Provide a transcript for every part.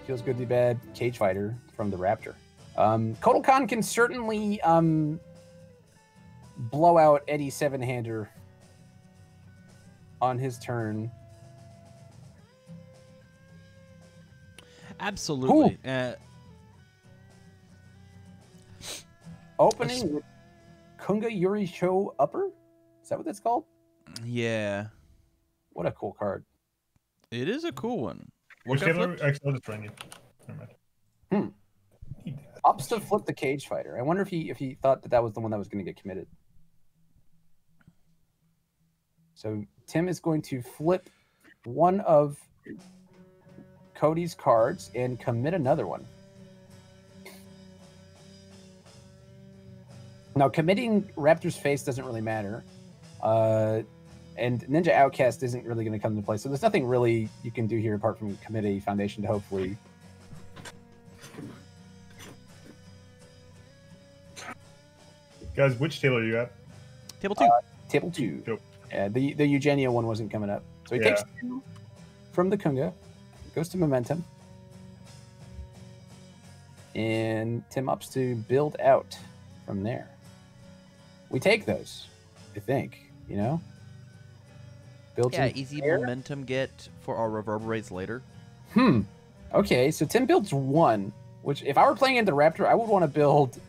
Feels good to be bad. Cage fighter from the Raptor. Kotal Kahn can certainly blow out Eddie's 7-hander on his turn. Absolutely. Opening with Kunga Yuri Cho Upper? Is that what that's called? Yeah. What a cool card. It is a cool one. What Which got Taylor? flipped? Actually, I'll just bring you. Never mind. Ups to flip the Cage Fighter. I wonder if he thought that was the one that was going to get committed. So Tim is going to flip one of Cody's cards and commit another one. Now, committing Raptor's face doesn't really matter. And Ninja Outcast isn't really going to come into play. So there's nothing really you can do here apart from commit a foundation to hopefully... Guys, which table are you at? Table 2. Table 2. Yep. Yeah, the Eugenia one wasn't coming up. So he takes 2 from the Kunga, goes to Momentum. And Tim ups to build out from there. We take those, I think, you know? Builds Yeah, easy momentum get for our reverberates later. Okay, so Tim builds 1, which if I were playing into Raptor, I would want to build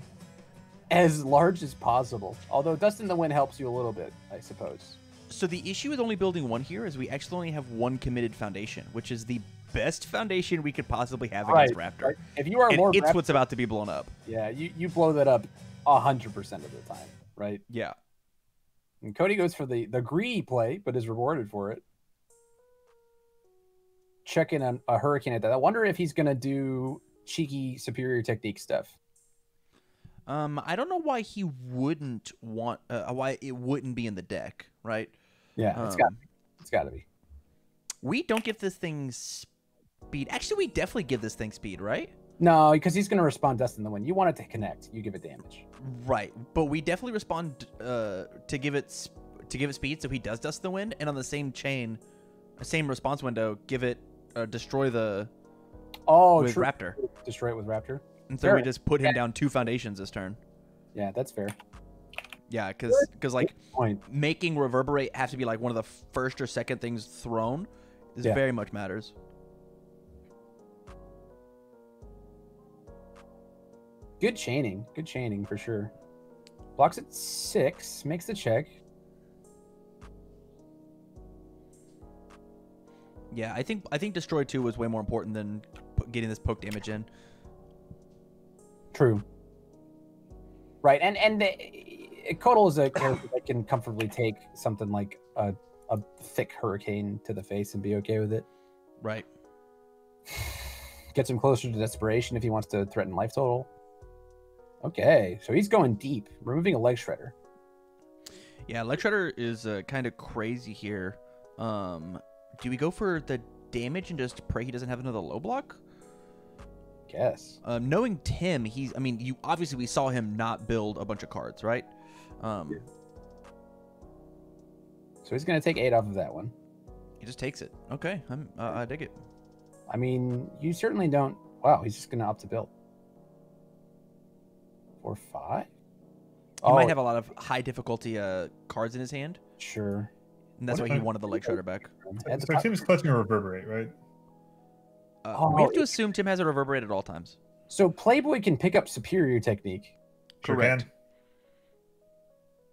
as large as possible. Although Dust in the Wind helps you a little bit, I suppose. So the issue with only building 1 here is we actually only have 1 committed foundation, which is the best foundation we could possibly have against Raptor. Right. If you are Lord it's Raptor, what's about to be blown up. Yeah, you blow that up 100% of the time, right? Yeah. And Cody goes for the greedy play, but is rewarded for it. Check in on a Hurricane at that. I wonder if he's going to do cheeky superior technique stuff. I don't know why he wouldn't want, why it wouldn't be in the deck, right? Yeah, it's got to be. We don't give this thing speed. Actually, we definitely give this thing speed, right? No, because he's going to respond Dust in the Wind. You want it to connect. You give it damage. Right, but we definitely respond to give it speed, so he does Dust in the Wind, and on the same chain, same response window, give it destroy the with true. Raptor. Destroy it with Raptor. And so we just put him down 2 foundations this turn. Yeah, that's fair. Yeah, because like making Reverberate have to be like one of the first or second things thrown. This very much matters. Good chaining for sure. Blocks at 6, makes the check. Yeah, I think Destroy 2 was way more important than getting this poke damage in. True. Right, and Kotal is a character that can comfortably take something like a thick Hurricane to the face and be okay with it. Right. Gets him closer to desperation if he wants to threaten life total. Okay, so he's going deep, removing a Leg Shredder. Yeah, Leg Shredder is kind of crazy here. Do we go for the damage and just pray he doesn't have another low block? Guess. Knowing Tim, we saw him not build a bunch of cards, right? So he's going to take 8 off of that one. He just takes it. Okay, I dig it. I mean, you certainly don't... Wow, he's just going to up to build. 4, 5? He might have a lot of high difficulty cards in his hand. Sure. And that's why he wanted the Leg Shredder back. So Tim's clutching a Reverberate, right? We have to assume Tim has a Reverberate at all times. So Playboy can pick up Superior Technique. Correct. Sure.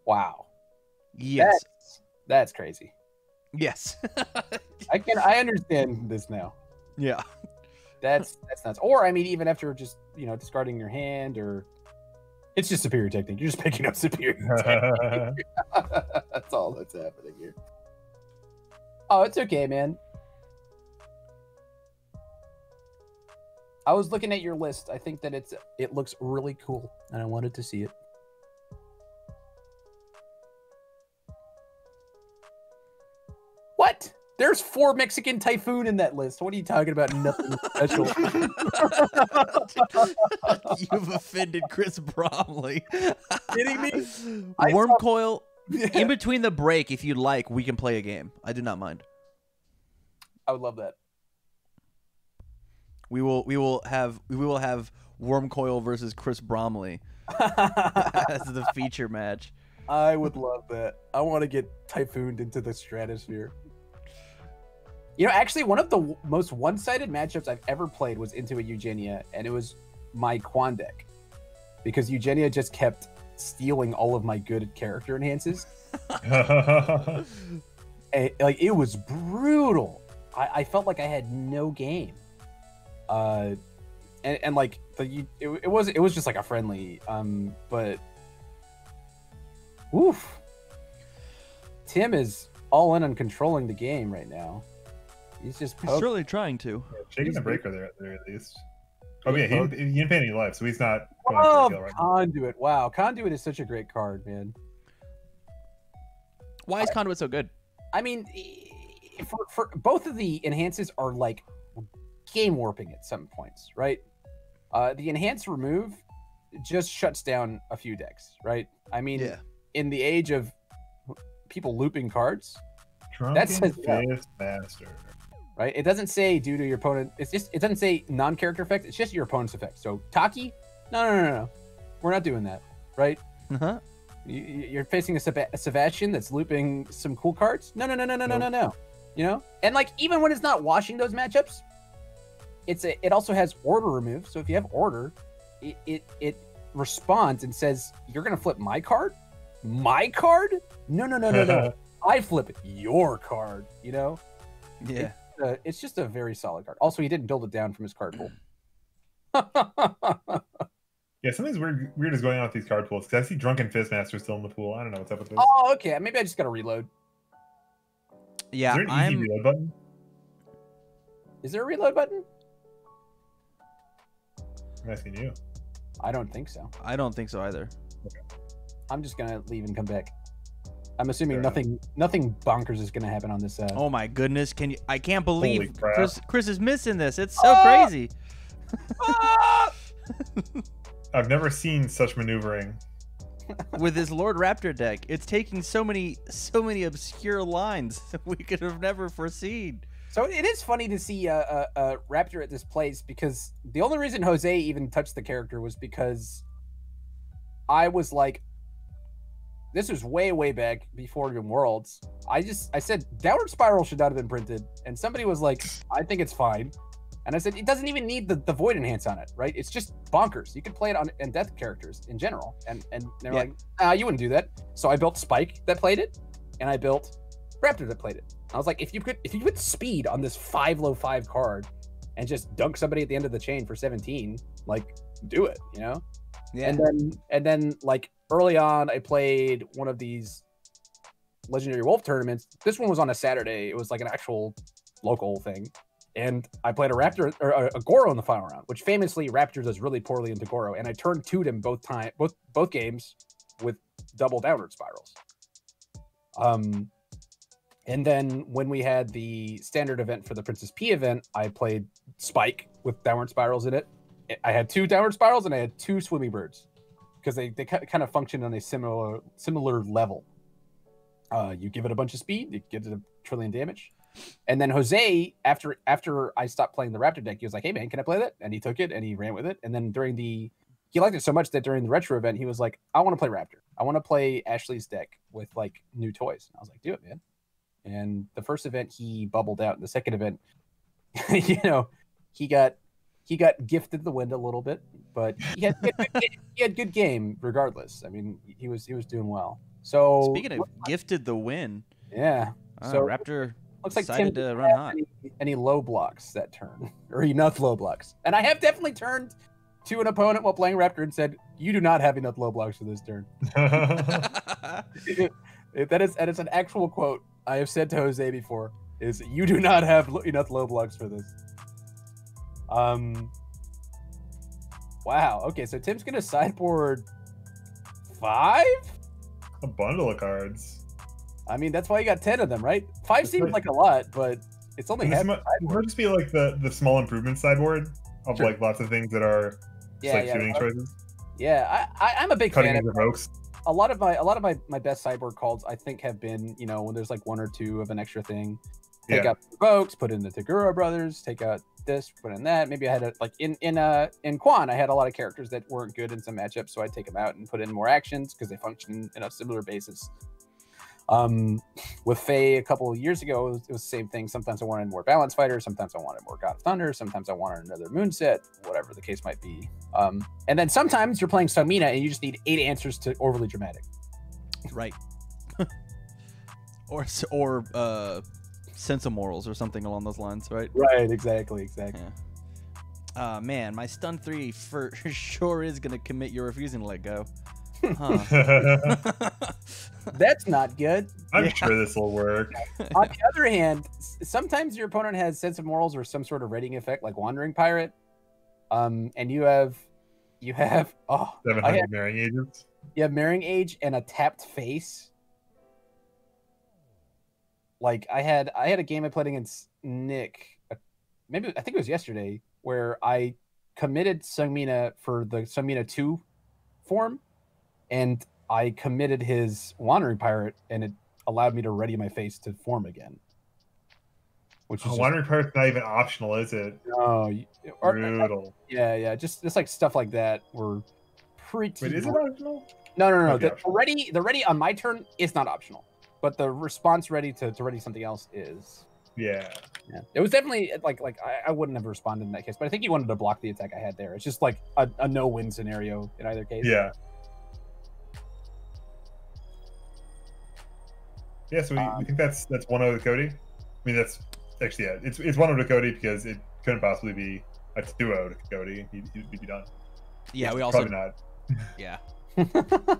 Wow. Yes. That's crazy. Yes. I understand this now. Yeah. That's nuts. Or I mean, even after just discarding your hand, or it's just Superior Technique. You're just picking up Superior Technique. That's all that's happening here. Oh, it's okay, man. I was looking at your list. I think that it looks really cool, and I wanted to see it. What? There's 4 Mexican Typhoon in that list. What are you talking about? Nothing special. You've offended Chris Bromley. Kidding me? Worm Coil. In between the break, if you'd like, we can play a game. I do not mind. I would love that. We will have Worm Coil versus Chris Bromley as the feature match. I would love that. I want to get typhooned into the stratosphere. You know, actually, one of the most one-sided matchups I've ever played was into a Eugenia, and it was my Quan deck. Because Eugenia just kept stealing all of my good character enhances. Like, it was brutal. I felt like I had no game. And like, it was just like a friendly, but... Oof. Tim is all in on controlling the game right now. He's just He's certainly trying to. Yeah, shaking the breaker there at least. Oh yeah, he didn't pay any life, so he's not going Oh, for a kill right now. Conduit. Wow, Conduit is such a great card, man. Why is Conduit so good? I mean, for both of the enhances are like game warping at some points, right? The enhance remove just shuts down a few decks, right? I mean, Yeah. In the age of people looping cards, Drunken says Fist Master. right? It doesn't say due to your opponent. It doesn't say non-character effect. It's just your opponent's effect. So Taki, no. We're not doing that, right? Uh-huh. You're facing a Sebastian that's looping some cool cards. No. You know, and like even when it's not washing those matchups, it also has order remove. So if you have order, it responds and says you're gonna flip my card. My card? No. I flip your card. You know? Yeah. It's just a very solid card. Also, he didn't build it down from his card pool. Yeah, something's weird is going on with these card pools because I see Drunken Fistmaster still in the pool. I don't know what's up with this. Oh, okay. Maybe I just got to reload. Yeah, Is there an easy reload button? Is there a reload button? I'm asking you. I don't think so. I don't think so either. I'm just gonna leave and come back. I'm assuming Fair nothing bonkers is gonna happen on this. Oh my goodness! I can't Holy believe crap. Chris is missing this. It's so crazy. I've never seen such maneuvering. With his Lord Raptor deck, it's taking so many obscure lines we could have never foreseen. So it is funny to see a Raptor at this place because the only reason Jose even touched the character was because I was like, this was way back before even Worlds. I said Downward Spiral should not have been printed, and somebody was like, I think it's fine. And I said, it doesn't even need the Void Enhance on it, right? It's just bonkers. You could play it on death characters in general. And they're like, you wouldn't do that. So I built Spike that played it, and I built Raptor that played it. I was like, if you put speed on this 5/5 card and just dunk somebody at the end of the chain for 17, like, do it, you know? Yeah. And then like early on, I played one of these Legendary Wolf tournaments. This one was on a Saturday. It was like an actual local thing. And I played a Raptor or a Goro in the final round, which famously Raptor does really poorly into Goro. And I turned 2'd him both games with double downward spirals. And then when we had the standard event for the Princess P event, I played Spike with downward spirals in it. I had 2 downward spirals and I had 2 Swimming Birds because they kind of function on a similar level. You give it a bunch of speed, it gives it a trillion damage. And then Jose, after I stopped playing the Raptor deck, he was like, hey man, can I play that? And he took it and he ran with it. And then he liked it so much that during the retro event, he was like, I want to play Raptor. I want to play Ashley's deck with like new toys. And I was like, do it, man. And the first event he bubbled out. The second event, you know, he got gifted the wind a little bit, but he had good game regardless. I mean, he was doing well. So speaking of gifted the win, yeah. So Raptor looks like decided Tim to run hot. Any low blocks that turn, or enough low blocks. And I have definitely turned to an opponent while playing Raptor and said, "You do not have enough low blocks for this turn." That is an actual quote I have said to Jose before. Is you do not have enough low blocks for this. Wow. Okay, so Tim's gonna sideboard 5. A bundle of cards. I mean, that's why you got 10 of them, right? 5 seems like a lot, but it's only half. It might just be like the small improvement sideboard of like lots of things that are shooting choices. Yeah, I'm a big Cutting fan of evokes. A lot of my best sideboard calls I think have been, you know, when there's like 1 or 2 of an extra thing. Take out the Provokes, put in the Tagura brothers, take out this, put in that. Maybe I had in Quan, I had a lot of characters that weren't good in some matchups, so I'd take them out and put in more actions because they function in a similar basis. With Faye a couple of years ago, it was the same thing. Sometimes I wanted more Balance Fighter, sometimes I wanted more God of Thunder, sometimes I wanted another Moon set, whatever the case might be. And then sometimes you're playing Sungmina and you just need 8 answers to overly dramatic. Right. or Sense of Morals or something along those lines, right? Right, exactly. Yeah. Man, my stun 3 for sure is gonna commit you're refusing to let go. Huh. That's not good. I'm sure this will work. On the other hand, sometimes your opponent has Sense of Morals or some sort of rating effect like Wandering Pirate. And you have 700 Marrying Agents. You have Marrying Age and a tapped face. Like I had a game I played against Nick, maybe I think it was yesterday, where I committed Sungmina for the Sungmina 2 form, and I committed his Wandering Pirate, and it allowed me to ready my face to form again. Which is Wandering Pirate's not even optional, is it? No, brutal. Yeah, just like stuff like that were pretty. Wait, is it optional? No. Okay, The ready on my turn is not optional, but the response ready to ready something else is. Yeah. It was definitely like I wouldn't have responded in that case, but I think he wanted to block the attack I had there. It's just like a no-win scenario in either case. Yeah. Yeah, so we think that's 1-0 to Cody. I mean, that's actually, yeah, it's 1-0 to Cody because it couldn't possibly be a 2-0 to Cody. He'd be done. Yeah, we also probably not. Yeah.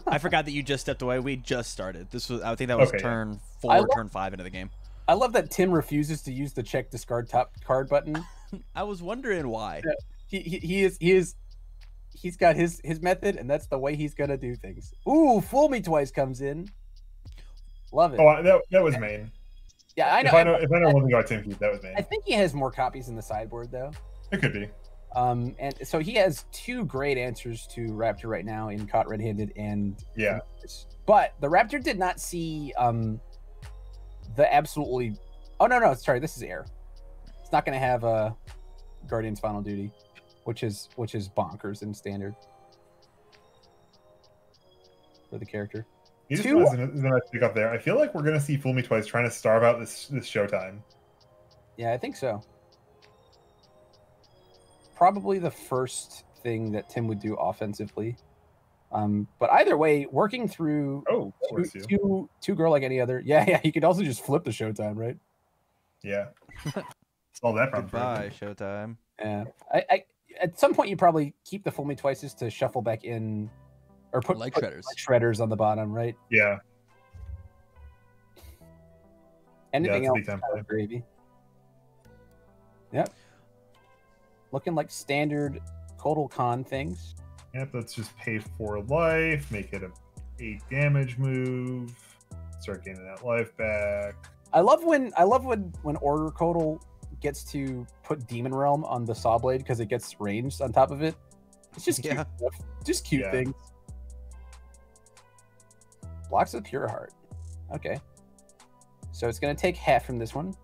I forgot that you just stepped away. We just started. I think that was turn 4, turn 5 into the game. I love that Tim refuses to use the check discard top card button. I was wondering why. He's got his method, and that's the way he's gonna do things. Ooh, Fool Me Twice comes in. Love it. Oh, that was main. Yeah, I know. If I know one thing about Tim Keith, that was main. I think he has more copies in the sideboard though. It could be. And so he has 2 great answers to Raptor right now in Caught Red-Handed and But the Raptor did not see the absolutely. Oh no, sorry, this is air. It's not going to have a Guardian's Final Duty, which is bonkers in standard for the character. You just realized there's a nice pick up there. I feel like we're going to see Fool Me Twice trying to starve out this showtime. Yeah, I think so. Probably the first thing that Tim would do offensively. But either way, working through two girl like any other. Yeah, you could also just flip the showtime, right? Yeah. Solve that problem. Goodbye, showtime. Yeah. I at some point you probably keep the Fool Me Twices to shuffle back in or put shredders on the bottom, right? Yeah. Anything else? Gravy. Yep. Looking like standard Kotal Kahn things. Yep, let's just pay 4 life, make it a 8 damage move, start gaining that life back. I love when Order Kotal gets to put Demon Realm on the Saw Blade because it gets ranged on top of it. It's just cute stuff. Just cute things. Blocks of Pure Heart. Okay. So it's gonna take half from this one.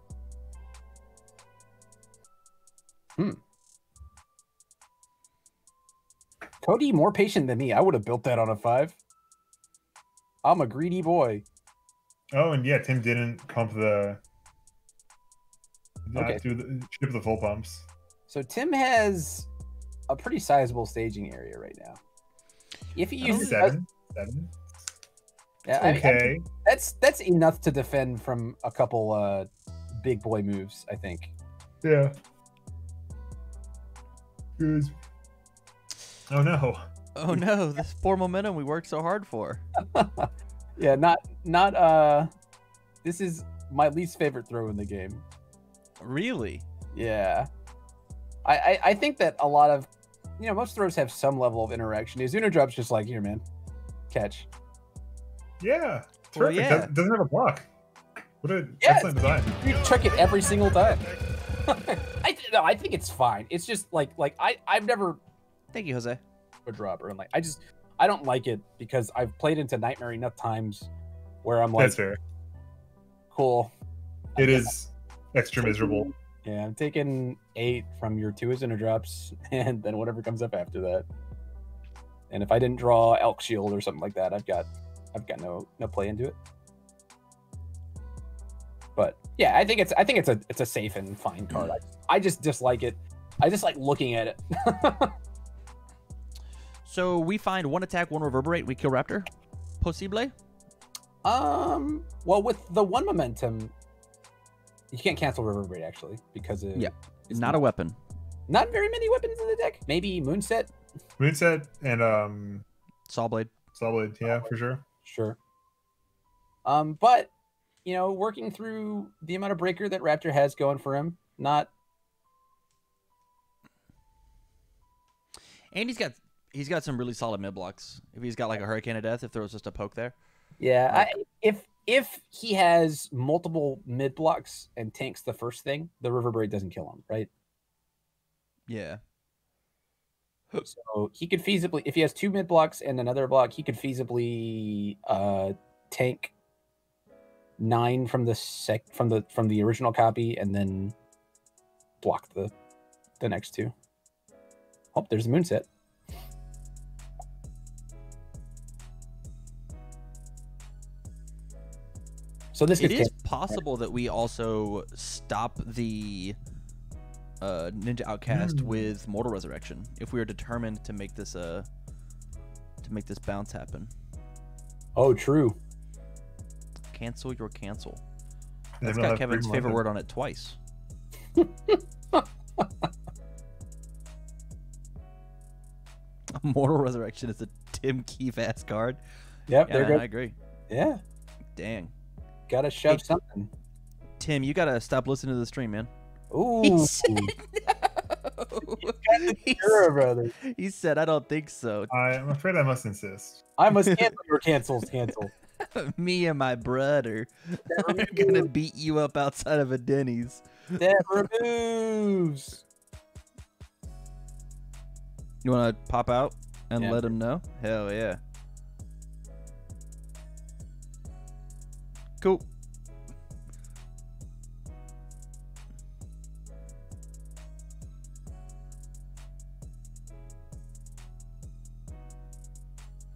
Cody, more patient than me. I would have built that on a 5. I'm a greedy boy. Oh, and yeah, Tim didn't pump the... ship the full pumps. So Tim has a pretty sizable staging area right now. If he uses... 7. Yeah, okay. That's enough to defend from a couple big boy moves, I think. Yeah. Good. Oh no. Oh no, this poor momentum we worked so hard for. Yeah, not this is my least favorite throw in the game. Really? Yeah. I think that a lot of most throws have some level of interaction. His Unidrop's just like, here man, catch. Yeah. Terrific. Well, yeah. Doesn't have a block. What a excellent design. You check it every single time. I think it's fine. It's just like I've never. Thank you, Jose. A dropper and I don't like it because I've played into Nightmare enough times where I'm like, that's fair. Cool. It is extra miserable. Yeah, I'm taking 8 from your 2 as interdrops, and then whatever comes up after that. And if I didn't draw Elk Shield or something like that, I've got no play into it. But yeah, I think it's a safe and fine card. I just dislike it. I just like looking at it. So we find 1 attack, 1 reverberate. We kill Raptor. Possible? Well, with the 1 momentum, you can't cancel reverberate actually because it's not a weapon. Not very many weapons in the deck. Maybe Moonset. Moonset and Sawblade. Sawblade, yeah, for sure. Sure. But working through the amount of breaker that Raptor has going for him, not. And he's got some really solid mid blocks. If he's got like a Hurricane of Death, if there was just a poke there. Yeah, if he has multiple mid blocks and tanks the first thing, the reverberate doesn't kill him, right? Yeah. So he could feasibly, if he has 2 mid blocks and another block, he could feasibly tank 9 from the original copy and then block the next 2. Oh, there's a Moonset. So it is possible that we also stop the Ninja Outcast with Mortal Resurrection if we are determined to make this bounce happen. Oh, true. Cancel your cancel. They That's don't got have Kevin's free favorite weapon. word on it twice. Mortal Resurrection is a Tim Keefe ass card. Yep, Yeah, they're man, good. I agree. Yeah, Dang. gotta shove Hey, something. Tim, you gotta stop listening to the stream, man. Ooh, He said no. sure, brother. He said, I don't think so. I'm afraid I must insist. I must cancel your cancels. Cancel. Me and my brother are gonna beat you up outside of a Denny's. That removes. You wanna pop out and Yeah. let him know? Hell yeah. Cool.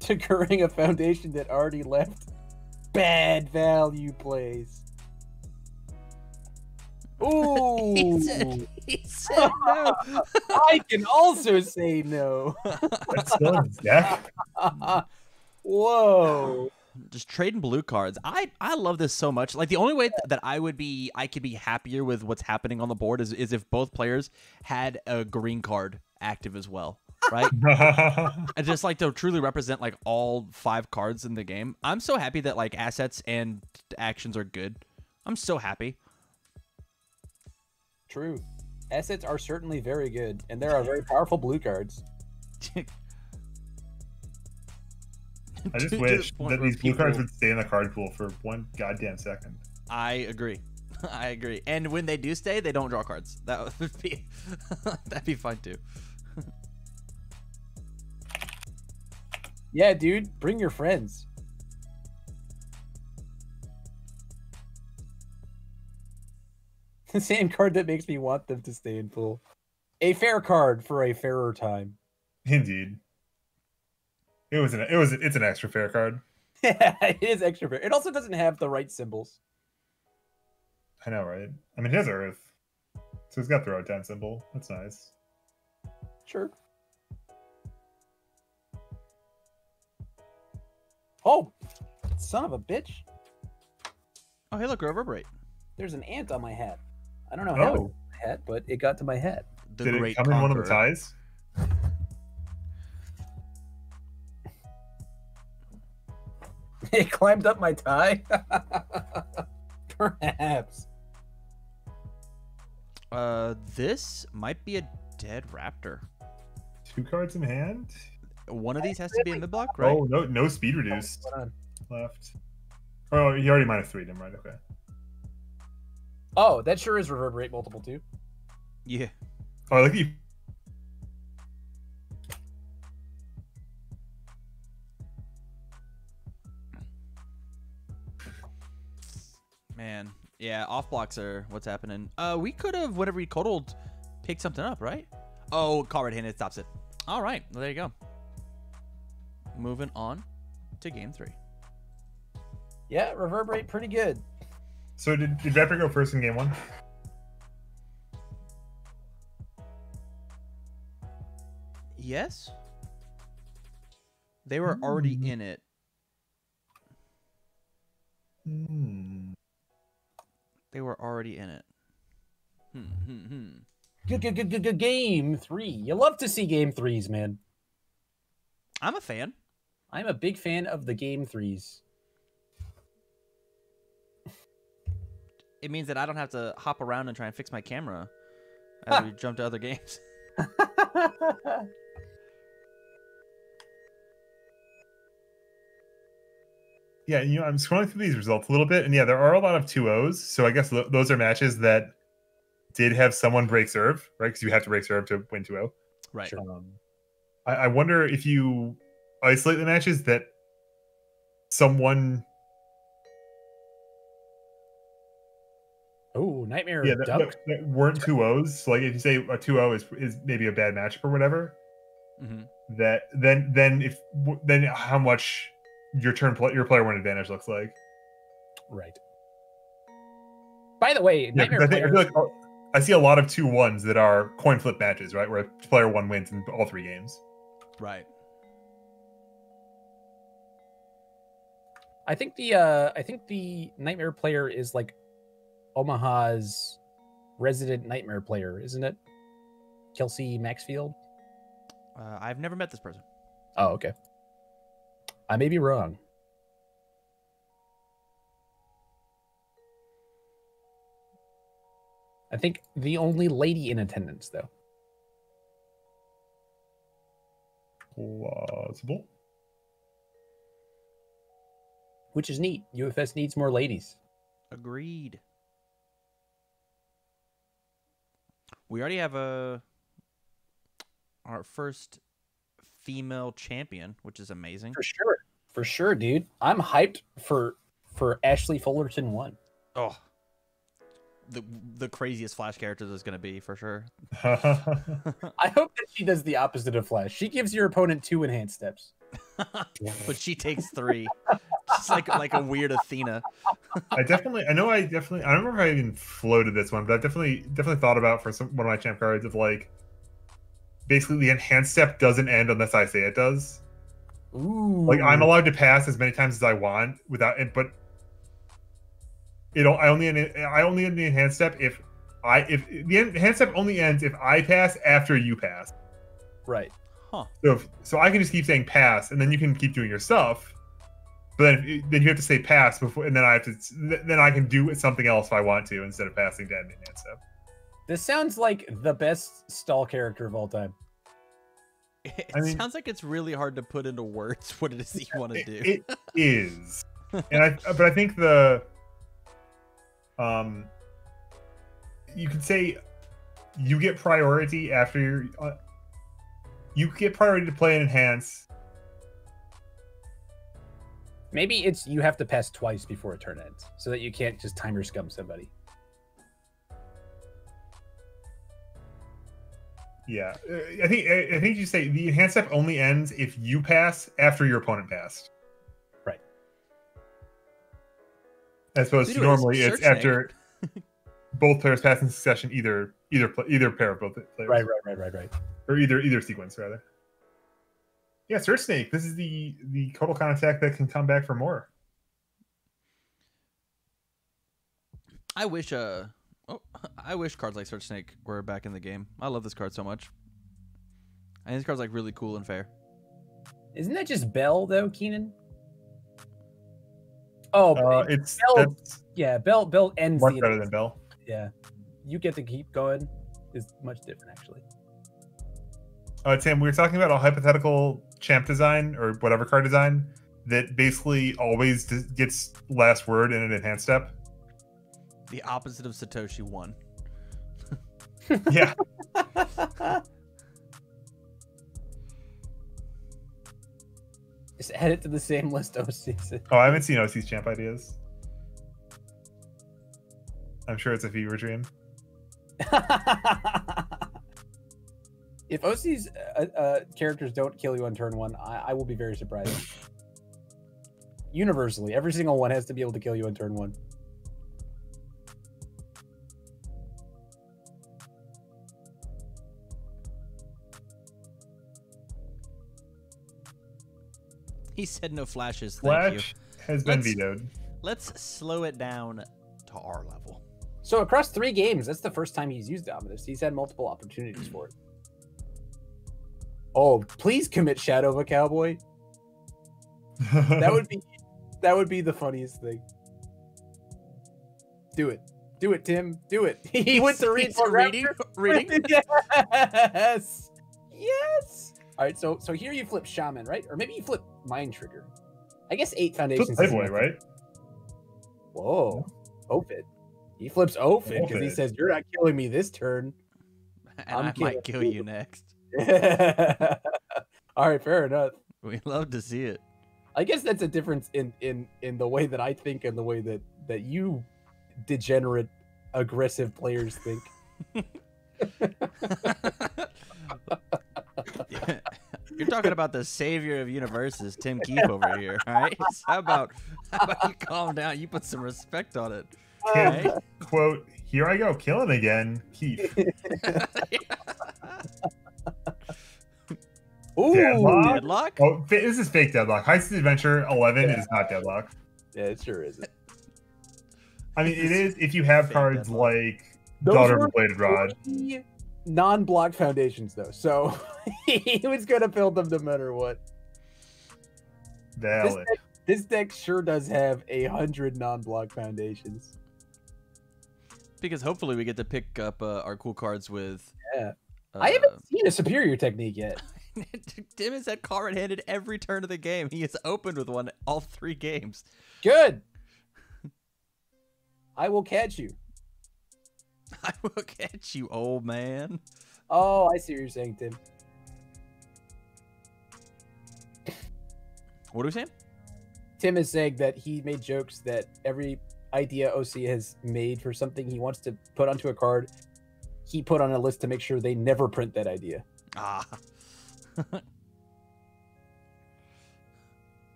Securing a foundation that already left bad value plays. Ooh, He said no. I can also say no. That's still in his deck. Whoa. Just trading blue cards. I love this so much. Like the only way that I could be happier with what's happening on the board is if both players had a green card active as well. Right? And just like to truly represent like all 5 cards in the game. I'm so happy that like assets and actions are good. I'm so happy. True. Assets are certainly very good, and there are very powerful blue cards. I just To the wish point that where these blue cards people- would stay in the card pool for 1 goddamn second. I agree. I agree. And when they do stay, they don't draw cards. That would be that'd be fine too. Yeah, dude, bring your friends. The same card that makes me want them to stay in pool. A fair card for a fairer time. Indeed. It's an extra fair card. Yeah, it is extra fair. It also doesn't have the right symbols. I know, right? I mean, it has Earth. So it's got the Rotan symbol. That's nice. Sure. Oh, son of a bitch. Oh, hey, look, reverberate. There's an ant on my hat. I don't know how it got Oh, to my hat, but it got to my hat. The did it great come in one of the conqueror. ties? It climbed up my tie? Perhaps. This might be a dead raptor. 2 cards in hand? One of these has to be in the block, right? Oh, no speed reduce Hold on. left. Oh, he already -3'd him, right? Okay. Oh, that sure is reverberate multiple too. Yeah. Oh, look at you. Man, Yeah, off blocks are what's happening. We could have, whenever we Kotal, picked something up, right? Oh, call red-handed stops it. All right, well, there you go. Moving on to game 3. Yeah, reverberate pretty good. So did Raptor go first in game 1? Yes. They were already in it. They were already in it. Good game 3. You love to see game 3s, man. I'm a fan. I'm a big fan of the game 3s. It means that I don't have to hop around and try and fix my camera as we jump to other games. Yeah, I'm scrolling through these results a little bit, and yeah, there are a lot of 2-0s. So I guess those are matches that did have someone break serve, right? Because you have to break serve to win 2-0. Right. I wonder if you isolate the matches that someone. Oh, Nightmare that weren't 2-0s. So like if you say a 2-0 is maybe a bad matchup or whatever, that then how much your player one advantage looks like. Right. By the way, Nightmare I feel like I see a lot of 2-1s that are coin flip matches, right, where player one wins in all 3 games. Right. I think the Nightmare player is like Omaha's resident Nightmare player, isn't it? Kelsey Maxfield? I've never met this person. Oh, okay. I may be wrong. I think the only lady in attendance, though. Plausible. Which is neat. UFS needs more ladies. Agreed. We already have our first female champion, which is amazing. For sure, dude. I'm hyped for Ashley Fullerton 1. Oh, the craziest Flash character there's going to be, for sure. I hope that she does the opposite of Flash. She gives your opponent 2 enhanced steps. But she takes 3. She's like a weird Athena. I don't remember if I even floated this one, but I've definitely thought about for one of my champ cards of like basically the enhanced step doesn't end unless I say it does. Ooh. Like I'm allowed to pass as many times as I want without it, but I only end the enhanced step if the enhanced step only ends if I pass after you pass. Right. Huh. So I can just keep saying pass, and then you can keep doing your stuff. But then you have to say pass before, and then I can do something else if I want to instead of passing to end the enhanced step. This sounds like the best stall character of all time. It sounds like it's really hard to put into words what it is that you want to do. It is, but I think the you could say you get priority after you get priority to play and enhance. Maybe it's you have to pass twice before a turn ends, so that you can't just timer scum somebody. Yeah, I think you say the enhanced step only ends if you pass after your opponent passed. Right. As opposed to normally it's after both players pass in succession, either pair of both players. Right. Or either sequence rather. Yeah, Search Snake. This is the Kotal Kahn attack that can come back for more. I wish cards like Search Snake were back in the game. I love this card so much. I think this card's like really cool and fair. Isn't that just Bell though, Keenan? Oh, it's Bell. Yeah, Bell ends much better than Bell. Yeah, you get to keep going. Is much different actually. Tim, we were talking about a hypothetical champ design or whatever card design that basically always gets last word in an enhanced step. The opposite of Satoshi 1. Yeah. Just add it to the same list OC's. Oh, I haven't seen OC's champ ideas. I'm sure it's a fever dream. If OC's characters don't kill you on turn 1, I will be very surprised. Universally, every single one has to be able to kill you on turn 1. He said no flashes. Flash Thank you. has been vetoed. Let's slow it down to our level. So across 3 games, that's the first time he's used Dominus. He's had multiple opportunities for it. Oh, please commit Shadow of a Cowboy. That would be the funniest thing. Do it. Do it, Tim. Do it. He went to read for reading. Yes. Yes. All right, so here you flip Shaman, right? Or maybe you flip Mind Trigger. I guess 8 foundations. Flip Playboy, right? Whoa. Ophid. He flips Ophid because he says, "You're not killing me this turn. And I might kill you next." All right, fair enough. We love to see it. I guess that's a difference in the way that I think and the way that you degenerate, aggressive players think. You're talking about the savior of UniVersus, Tim Keefe over here. All right, so how about you calm down? You put some respect on it. Tim, Right? quote, "Here I go, killing again, Keith." Ooh, Deadlock? Oh, this is fake deadlock. High Speed Adventure 11 is not deadlock. yeah, it sure isn't. I mean, it is if you have Fake cards deadlock. like Those Daughter of were the Bladed Rod. non-block foundations, though, so he was gonna build them no matter what. Valid. This deck sure does have 100 non-block foundations. Because hopefully we get to pick up our cool cards with. Yeah. I haven't seen a superior technique yet. Tim has had card handed every turn of the game. He has opened with one all 3 games. Good. I will catch you. I will catch you, old man. Oh, I see what you're saying, Tim. What are we saying? Tim is saying that he made jokes that every idea OC has made for something he wants to put onto a card, he put on a list to make sure they never print that idea. Ah.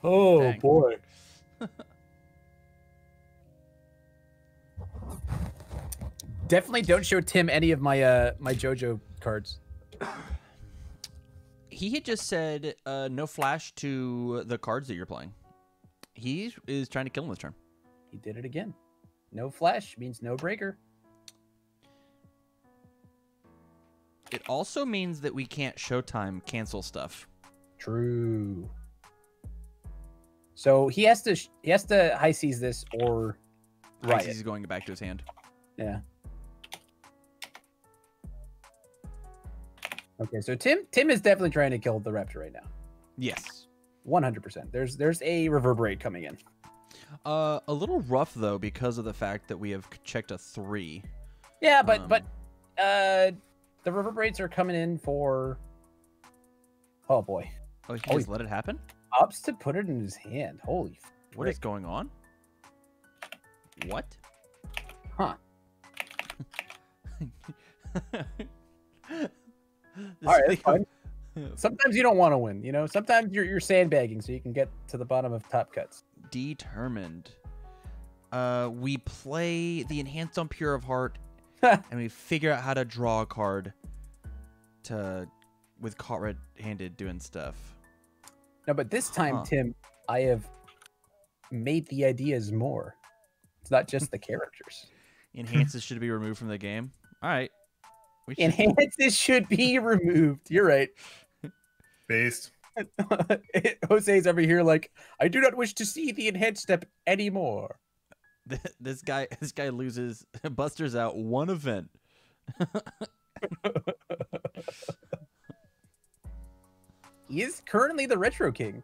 Oh, Dang. boy. Definitely don't show Tim any of my my JoJo cards. He had just said no flash to the cards that you're playing. He is trying to kill him this turn. He did it again. No flash means no breaker. It also means that we can't Showtime cancel stuff. True. So he has to high seize this or riot. He's going back to his hand. Yeah. Okay, so Tim is definitely trying to kill the Raptor right now. Yes. 100%. There's a reverberate coming in. A little rough though because of the fact that we have checked a 3. Yeah, but the reverberates are coming in for. Oh boy. Oh, he just let it happen? Ups to put it in his hand. Holy. What is going on? What? Huh. This All right, thing- that's fine. Sometimes you don't want to win, you know. Sometimes you're sandbagging so you can get to the bottom of top cuts. Determined. We play the enhanced on Pure of Heart, and we figure out how to draw a card with caught red-handed doing stuff. No, but this time, Tim, I have made the ideas more. It's not just the characters. Enhances should be removed from the game. All right. Enhances should be removed. You're right. Based. Jose's over here like, I do not wish to see the enhanced step anymore. This guy loses Buster's out one event. He is currently the Retro King.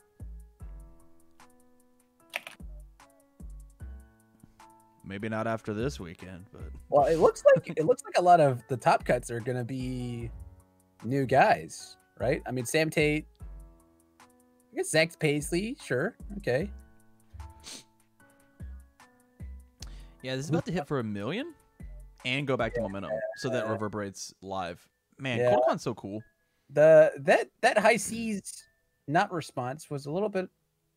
Maybe not after this weekend, but Well, it looks like a lot of the top cuts are gonna be new guys, right? I mean, Sam Tate, I guess Zach Paisley, sure, okay. Yeah, this is about to hit for 1 million and go back to momentum, so that reverberates live. Man, Kotal's so cool. That high seas not response was a little bit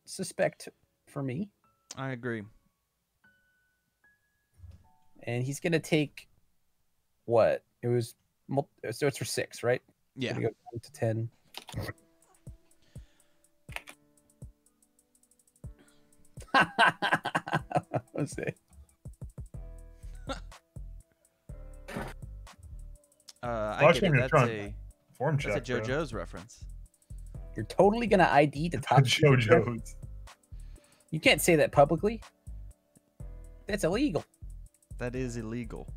suspect for me. I agree. And he's gonna take what? It was so it's for 6, right? Yeah. Gonna go down to 10. Let's see. I get it. That's a check, JoJo's reference. You're totally gonna ID the top JoJo's. You can't say that publicly. That's illegal. That is illegal.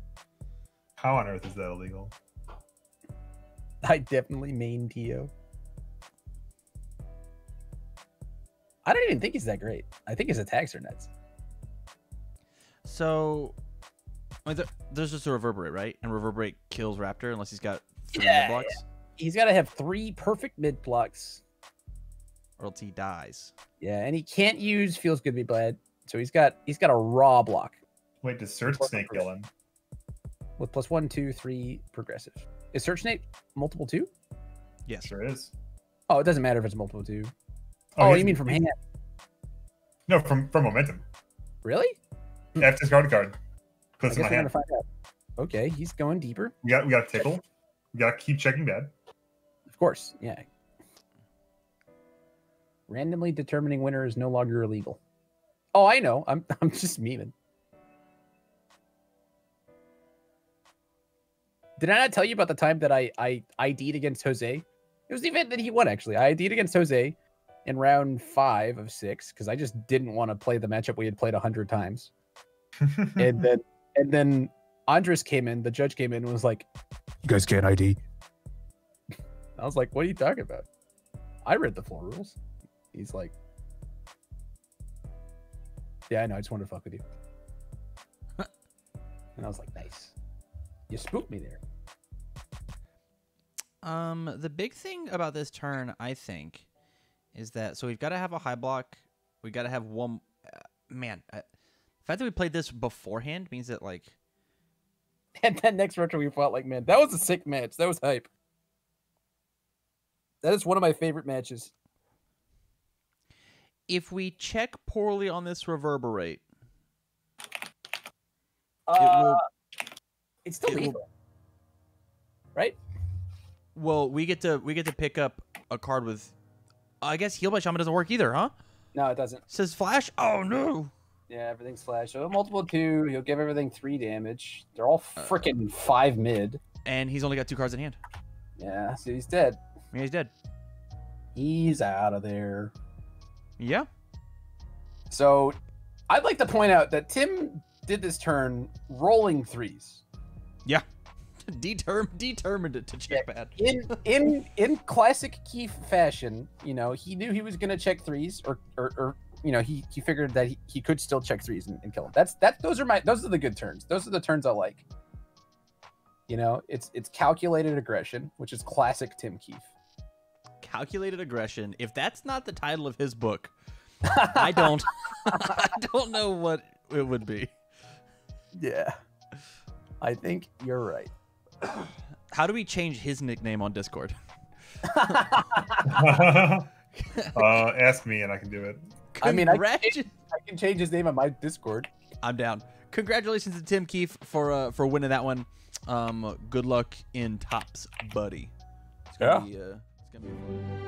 How on earth is that illegal? I definitely main Tio. I don't even think he's that great. I think his attacks are nuts. So, I mean, there's just a reverberate, right? And reverberate kills Raptor unless he's got 3 Yeah, mid blocks. yeah. He's got to have 3 perfect mid blocks, or else he dies. Yeah, and he can't use feels good to be bad. So he's got a raw block. Wait, does Search Snake kill him? With +1, 2, 3 progressive. Is Search Snake multiple 2? Yes, sure is. Oh, it doesn't matter if it's multiple 2. Oh, you mean from hand? No, from momentum. Really? I have to discard a card. Puts in my hand. Find out. Okay, he's going deeper. We got to tickle. We got to keep checking bad. Of course, yeah. Randomly determining winner is no longer illegal. Oh, I know. I'm just memeing. Did I not tell you about the time that I ID'd against Jose? It was the event that he won, actually. I ID'd against Jose in round 5 of 6 because I just didn't want to play the matchup we had played 100 times. and then Andres came in, the judge came in and was like, "You guys can't ID." I was like, "What are you talking about? I read the floor rules." He's like, "Yeah, I know. I just wanted to fuck with you." And I was like, "Nice. You spooked me there." The big thing about this turn, I think, is that so we've got to have a high block. We got to have one. The fact that we played this beforehand means that like. And then next retro we fought like, man, that was a sick match. That was hype. That is one of my favorite matches. If we check poorly on this reverberate, it's still lethal, right? Well, we get to pick up a card with. I guess Heal by Shaman doesn't work either, huh? No, it doesn't. It says flash. Oh no. Yeah, everything's flash. So multiple 2. He'll give everything 3 damage. They're all freaking 5 mid. And he's only got 2 cards in hand. Yeah, so he's dead. Yeah, he's dead. He's out of there. Yeah. So I'd like to point out that Tim did this turn rolling 3s. Yeah. Determined to check bad. In classic Keith fashion, you know, he knew he was gonna check 3s or you know, he figured that he could still check 3s and kill him. Those are the good turns. Those are the turns I like. You know, it's calculated aggression, which is classic Tim Keefe. Calculated aggression. If that's not the title of his book, I don't know what it would be. Yeah. I think you're right. How do we change his nickname on Discord? Ask me and I can do it. I mean, I can change his name on my Discord. I'm down. Congratulations to Tim Keefe for winning that one. Good luck in tops, buddy. It's gonna be fun.